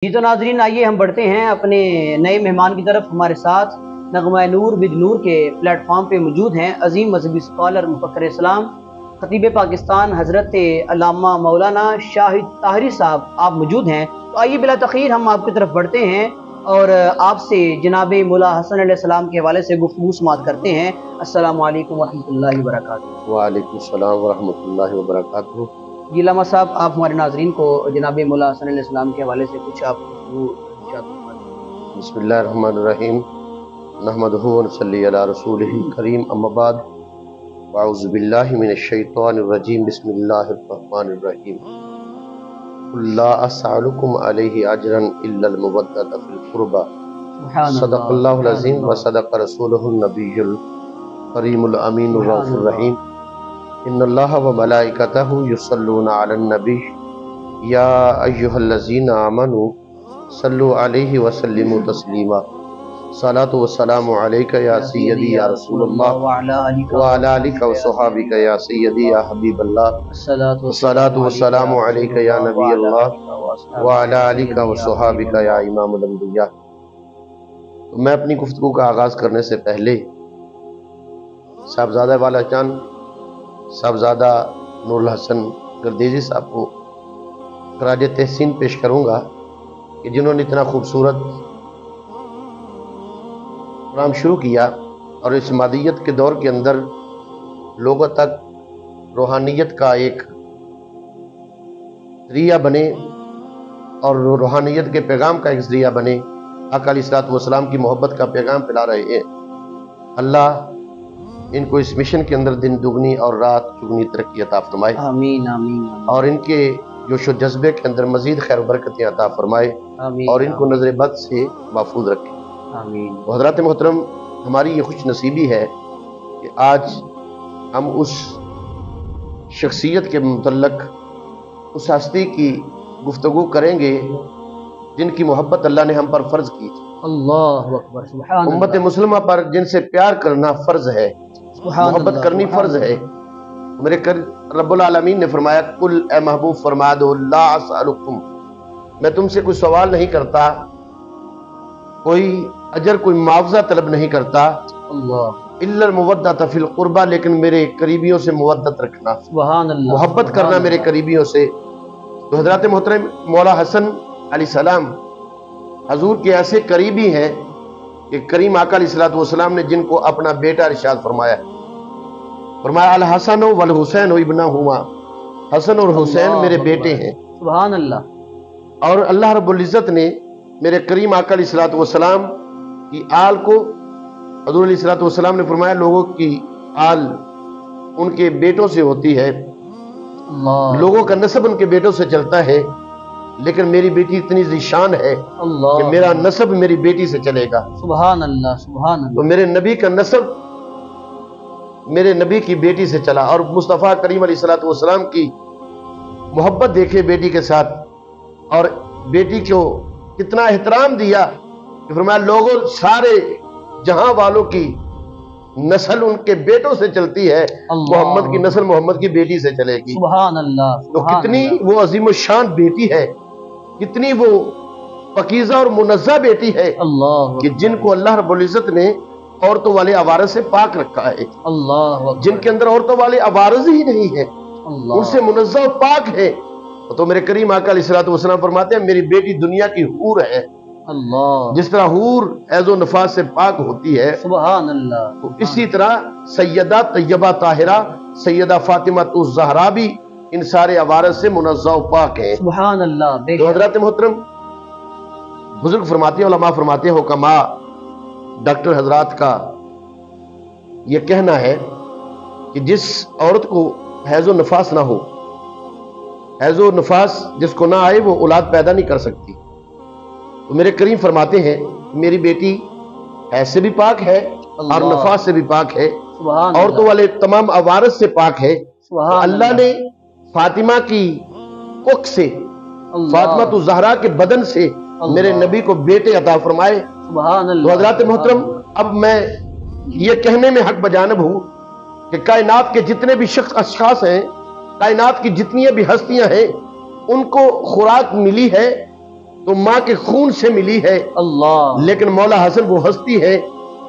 جی تو ناظرین، آئیے ہم بڑھتے ہیں اپنے نئے مہمان کی طرف۔ ہمارے ساتھ نغمہ نور ود نور کے پلیٹ فارم پہ موجود ہیں عظیم مذہبی اسکالر، مفکر اسلام، خطیب پاکستان حضرت علامہ مولانا شاہد طاہری صاحب، آپ موجود ہیں۔ تو آئیے بلا تاخیر ہم آپ کی طرف بڑھتے ہیں اور آپ سے جناب مولا حسن علیہ السلام کے حوالے سے گفتگو سماعت کرتے ہیں۔ السلام علیکم ورحمۃ اللہ وبرکاتہ۔ وعلیکم السلام ورحمۃ اللہ وبرکاتہ۔ جی علامہ صاحب، آپ ہمارے ناظرین کو جناب مولا حسن علیہ السلام کے حوالے سے کچھ آپ بسم اللہ الرحمن الرحیم، نحمدہ ونصلی علی رسولہ الکریم، اما بعد، اعوذ باللہ من الشیطان الرجیم، بسم اللہ الرحمن الرحیم۔ قل لا اسألکم علیہ اجرا الا المودۃ فی القربى، صدق اللہ العظیم وصدق رسولہ النبی الکریم الامین الرؤوف الرحیم۔ ان اللہ وملائکتہ یصلون علی النبی یا ایہا الذین آمنوا صلوا علیہ وسلموا تسلیما۔ صلاۃ والسلام علیک یا سیدی یا رسول اللہ وعلی آلک وصحابک یا سیدی یا حبیب اللہ۔ صلاۃ والسلام علیک یا نبی اللہ وعلی آلک وصحابک یا امام الانبیاء۔ تو میں اپنی گفتگو کا آغاز کرنے سے پہلے صاحبزادہ والا چاند صاحبزادہ نور الحسن گردیزی صاحب کو خراج تحسین پیش کروں گا کہ جنہوں نے اتنا خوبصورت پروگرام شروع کیا اور اس مادیت کے دور کے اندر لوگوں تک روحانیت کا ایک ذریعہ بنے اور روحانیت کے پیغام کا ایک ذریعہ بنے، آقا علیہ الصلوۃ والسلام کی محبت کا پیغام پھیلا رہے ہیں۔ اللہ ان کو اس مشن کے اندر دن دگنی اور رات چگنی ترقی عطا فرمائے، آمین آمین، اور ان کے جوش و جذبے کے اندر مزید خیر و برکتیں عطا فرمائے، آمین، اور ان کو نظر بد سے محفوظ رکھے۔ آمین۔ تو حضرات محترم، ہماری یہ خوش نصیبی ہے کہ آج ہم اس شخصیت کے متعلق اس ہستی کی گفتگو کریں گے جن کی محبت اللہ نے ہم پر فرض کی، اللہ اکبر، سبحان اللہ، امت مسلمہ پر جن سے پیار کرنا فرض ہے، سبحان محبت اللہ، کرنی فرض ہے۔ میرے رب العالمین نے فرمایا، کل اے محبوب فرما دو، لا اسألکم، میں تم سے کوئی سوال نہیں کرتا، کوئی اجر کوئی معاوضہ طلب نہیں کرتا، اللہ، الا المودۃ فی القربى، لیکن میرے قریبیوں سے مودت رکھنا، سبحان اللہ، محبت کرنا میرے قریبیوں سے۔ تو حضرات محترم، مولا حسن علیہ السلام حضور کے ایسے قریبی ہیں کہ کریم آقا علیہ الصلوۃ والسلام نے جن کو اپنا بیٹا ارشاد فرمایا، فرمایا الحسن والحسین ابنہما، حسن اور حسین میرے بیٹے ہیں۔ سبحان اللہ، اور اللہ رب العزت نے میرے کریم آقا علیہ الصلوۃ والسلام کی آل کو، حضور علیہ الصلوۃ والسلام نے فرمایا لوگوں کی آل ان کے بیٹوں سے ہوتی ہے، اللہ، لوگوں کا نسب ان کے بیٹوں سے چلتا ہے، لیکن میری بیٹی اتنی ذیشان ہے اللہ، کہ میرا نسب میری بیٹی سے چلے گا۔ سبحان اللہ، سبحان تو اللہ، میرے نبی کا نسب میرے نبی کی بیٹی سے چلا، اور مصطفیٰ کریم علیہ الصلوۃ والسلام کی محبت دیکھے بیٹی کے ساتھ، اور بیٹی کو کتنا احترام دیا کہ فرمایا لوگوں سارے جہاں والوں کی نسل ان کے بیٹوں سے چلتی ہے، اللہ، محمد کی نسل محمد کی بیٹی سے چلے گی۔ سبحان اللہ، تو سبحان کتنی اللہ، وہ عظیم الشان بیٹی ہے، کتنی وہ پاکیزہ اور منزہ بیٹی ہے اللہ کہ جن کو اللہ رب العزت نے عورتوں والے عوارض سے پاک رکھا ہے، اللہ اکبر، جن کے اندر عورتوں والے عوارض ہی نہیں ہیں، اللہ، ان سے منزہ و پاک ہے۔ تو میرے کریم آقا علیہ الصلوۃ والسلام فرماتے ہیں میری بیٹی دنیا کی حور ہے، اللہ، جس طرح حور حیض و نفاس سے پاک ہوتی ہے، سبحان اللہ، تو اسی طرح سیدہ طیبہ طاہرہ سیدہ فاطمہ الزہرا بھی ان سارے عوارض سے منزہ و پاک ہیں۔ سبحان اللہ، بے تو شک، حضرات محترم، بزرگ فرماتے ہیں، علماء فرماتے ہیں، حکماء ڈاکٹر حضرات کا یہ کہنا ہے کہ جس عورت کو حیض و نفاس نہ ہو، حیض و نفاس جس کو نہ آئے، وہ اولاد پیدا نہیں کر سکتی۔ تو میرے کریم فرماتے ہیں میری بیٹی حیض سے بھی پاک ہے اور اللہ، نفاس سے بھی پاک ہے، سبحان عورتوں اللہ، والے تمام عوارض سے پاک ہے۔ سبحان اللہ نے فاطمہ کی کوکھ سے، اللہ، فاطمہ الزہرا کے بدن سے میرے نبی کو بیٹے عطا فرمائے۔ سبحان تو اللہ، حضرات محترم، اب میں یہ کہنے میں حق بجانب ہوں کہ کائنات کے جتنے بھی اشخاص ہیں، کائنات کی جتنی بھی ہستیاں ہیں، ان کو خوراک ملی ہے تو ماں کے خون سے ملی ہے، اللہ، لیکن مولا حسن وہ ہستی ہے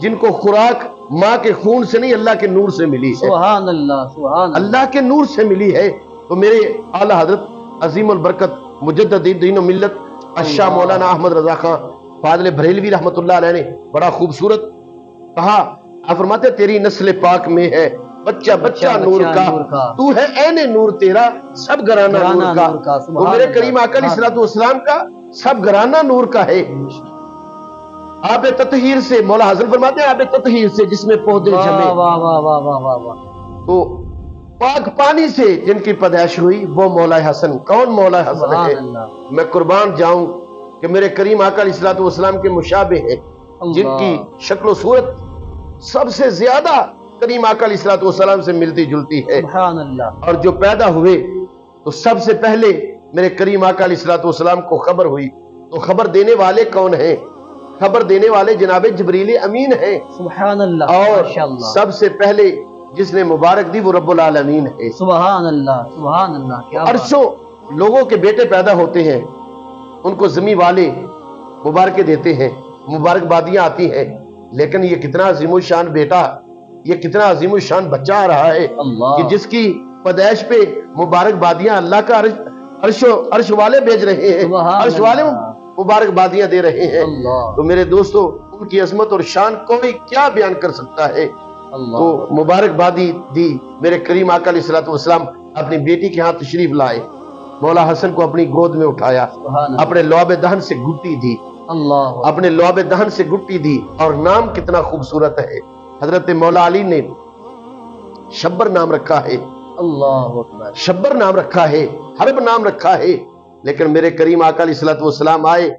جن کو خوراک ماں کے خون سے نہیں اللہ کے نور سے ملی ہے، سبحان اللہ، سبحان اللہ کے نور سے ملی ہے۔ تو میرے اعلیٰ حضرت عظیم البرکت مجدد دین و ملت الشاہ مولانا احمد رضا خان فاضل بریلوی رحمت اللہ علیہ نے بڑا خوبصورت کہا، آپ فرماتے تیری نسل پاک میں ہے بچہ بچہ نور کا، تو ہے عین نور تیرا سب گھرانہ نور کا۔ تو میرے کریم آقا علیہ الصلوۃ والسلام کا سب گھرانہ نور کا ہے۔ آب تطہیر سے، مولا حسن فرماتے ہیں آب تطہیر سے جس میں پودے جمے، تو پاک پانی سے جن کی پیدائش ہوئی وہ مولا حسن۔ کون مولا حسن ہے؟ میں قربان جاؤں کہ میرے کریم آقا علیہ الصلوۃ والسلام کے مشابہ ہیں جن کی شکل و صورت سب سے زیادہ کریم آقا علیہ الصلوۃ والسلام سے ملتی جلتی ہے، سبحان اللہ۔ اور جو پیدا ہوئے تو سب سے پہلے میرے کریم آقا علیہ الصلوۃ والسلام کو خبر ہوئی، تو خبر دینے والے کون ہیں؟ خبر دینے والے جناب جبریل امین ہیں، سبحان اللہ، اور ماشاءاللہ، سب سے پہلے جس نے مبارک دی وہ رب العالمین ہے۔ سبحان اللہ، سبحان اللہ، کیا بات ہے۔ عرشوں لوگوں کے بیٹے پیدا ہوتے ہیں، ان کو زمین والے مبارکیں دیتے ہیں، مبارکبادیاں آتی ہیں، لیکن یہ کتنا عظیم الشان بیٹا، یہ کتنا عظیم الشان بچہ آ رہا ہے کہ جس کی پیدائش پہ مبارکبادیاں اللہ کا عرش والے بھیج رہے ہیں، عرش والے مبارکبادیاں دے رہے ہیں۔ تو میرے دوستو ان کی عظمت اور شان کوئی کیا بیان کر سکتا ہے؟ تو مبارکبادی دی میرے کریم آقا علیہ الصلوۃ والسلام اپنی بیٹی کے ہاں تشریف لائے، مولا حسن کو اپنی گود میں اٹھایا، اپنے لعاب دہن سے گھٹی دی، اپنے لعاب دہن سے گھٹی دی، اور نام کتنا خوبصورت ہے، حضرت مولا علی نے شبر نام رکھا ہے، اللہ اکبر، شبر نام رکھا ہے، حرب نام رکھا ہے، لیکن میرے کریم آقا علیہ الصلوۃ والسلام آئے،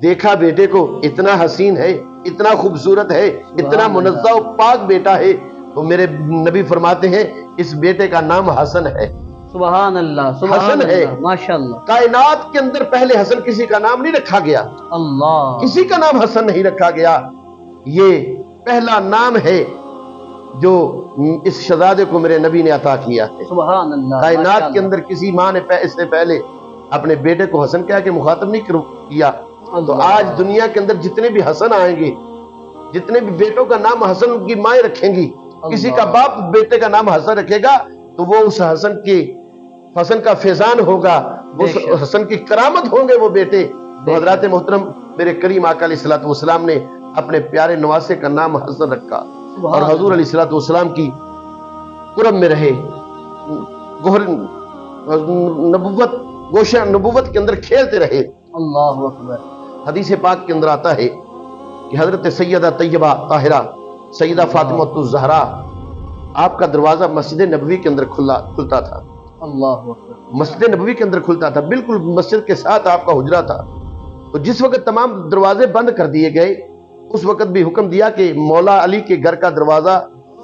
دیکھا بیٹے کو اتنا حسین ہے، اتنا خوبصورت ہے، اتنا منزہ و پاک بیٹا ہے، تو میرے نبی فرماتے ہیں اس بیٹے کا نام حسن ہے۔ سبحان اللہ، سبحان حسن ہے، اللہ، ماشاءاللہ، کائنات کے اندر پہلے حسن کسی کا نام نہیں رکھا گیا، اللہ، کسی کا نام حسن نہیں رکھا گیا، یہ پہلا نام ہے جو اس شہزادے کو میرے نبی نے عطا کیا ہے۔ سبحان اللہ، کائنات کے اندر کسی ماں نے اس سے پہلے اپنے بیٹے کو حسن کہا کہ مخاطب نہیں کیا، تو آج دنیا کے اندر جتنے بھی حسن آئیں گے، جتنے بھی بیٹوں کا نام حسن کی مائیں رکھیں گی، کسی کا باپ بیٹے کا نام حسن رکھے گا تو وہ اس حسن کا فیضان ہوگا، اس حسن کی کرامت ہوں گے وہ بیٹے۔ تو حضرات محترم میرے کریم آقا علیہ الصلوۃ والسلام نے اپنے پیارے نواسے کا نام حسن رکھا، اور حضور علیہ الصلوۃ والسلام کی قرب میں رہے، گوشہ نبوت کے اندر کھیلتے رہے۔ اللہ اکبر۔ حدیث پاک کے اندر آتا ہے کہ حضرت سیدہ طیبہ طاہرہ سیدہ فاطمہ الزہرا، آپ کا دروازہ مسجد نبوی کے اندر کھلتا تھا، اللہ اکبر، مسجد نبوی کے اندر کھلتا تھا، بالکل مسجد کے ساتھ آپ کا حجرہ تھا۔ تو جس وقت تمام دروازے بند کر دیے گئے، اس وقت بھی حکم دیا کہ مولا علی کے گھر کا دروازہ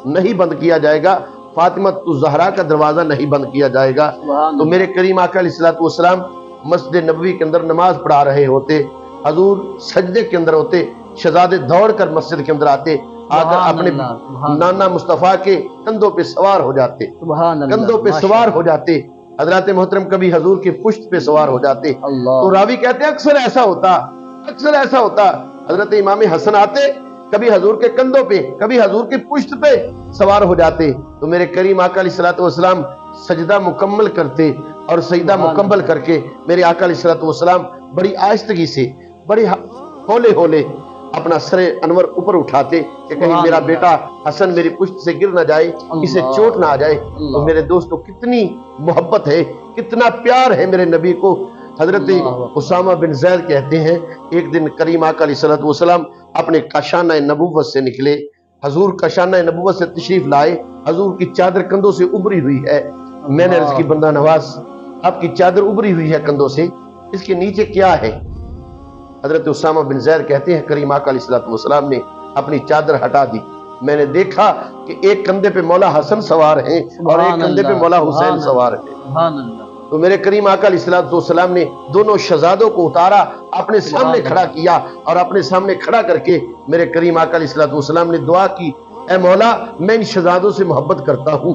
نہیں بند کیا جائے گا، فاطمہ الزہرا کا دروازہ نہیں بند کیا جائے گا۔ تو میرے کریم آقا علیہ الصلوۃ والسلام مسجد نبوی کے اندر نماز پڑھا رہے ہوتے، حضور سجدے کے اندر ہوتے، شہزادے دوڑ کر مسجد کے اندر آتے، آگر اپنے نانا مصطفیٰ کے کندھوں پہ سوار ہو جاتے، کندھوں پہ سوار ہو جاتے، حضرات محترم کبھی حضور کی پشت پہ سوار ہو جاتے۔ تو راوی کہتے ہیں اکثر ایسا ہوتا حضرت امام حسن آتے، کبھی حضور کے کندھوں پہ، کبھی حضور کی پشت پہ سوار ہو جاتے، تو میرے کریم آقا علیہ الصلوۃ والسلام سجدہ مکمل کرتے، اور سجدہ مکمل کر کے میرے آقا علیہ الصلوۃ والسلام بڑی آہستگی سے، بڑی ہولے ہولے اپنا سر انور اوپر اٹھاتے کہ کہیں میرا بیٹا حسن میری پشت سے گر نہ جائے، اسے چوٹ نہ آ جائے۔ تو میرے دوستو کتنی محبت ہے، کتنا پیار ہے میرے نبی کو۔ حضرت اسامہ بن زید کہتے ہیں ایک دن کریم آقا علیہ الصلوۃ والسلام اپنے کاشانہ نبوت سے نکلے، حضور کاشانہ نبوت سے تشریف لائے، حضور کی چادر کندھوں سے ابری ہوئی ہے۔ میں نے عرض کی بندہ نواز آپ کی چادر ابری ہوئی ہے کندھوں سے، اس کے نیچے کیا ہے؟ حضرت اسامہ بن زید کہتے ہیں کریم آقا علیہ الصلوۃ والسلام نے اپنی چادر ہٹا دی، میں نے دیکھا کہ ایک کندھے پہ مولا حسن سوار ہیں اور ایک کندھے پہ مولا حسین سوار ہیں۔ تو میرے کریم آقا علیہ الصلوۃ والسلام نے دونوں شہزادوں کو اتارا، اپنے سامنے کھڑا کیا، اور اپنے سامنے کھڑا کر کے میرے کریم آقا علیہ الصلوۃ والسلام نے دعا کی، اے مولا میں ان شہزادوں سے محبت کرتا ہوں،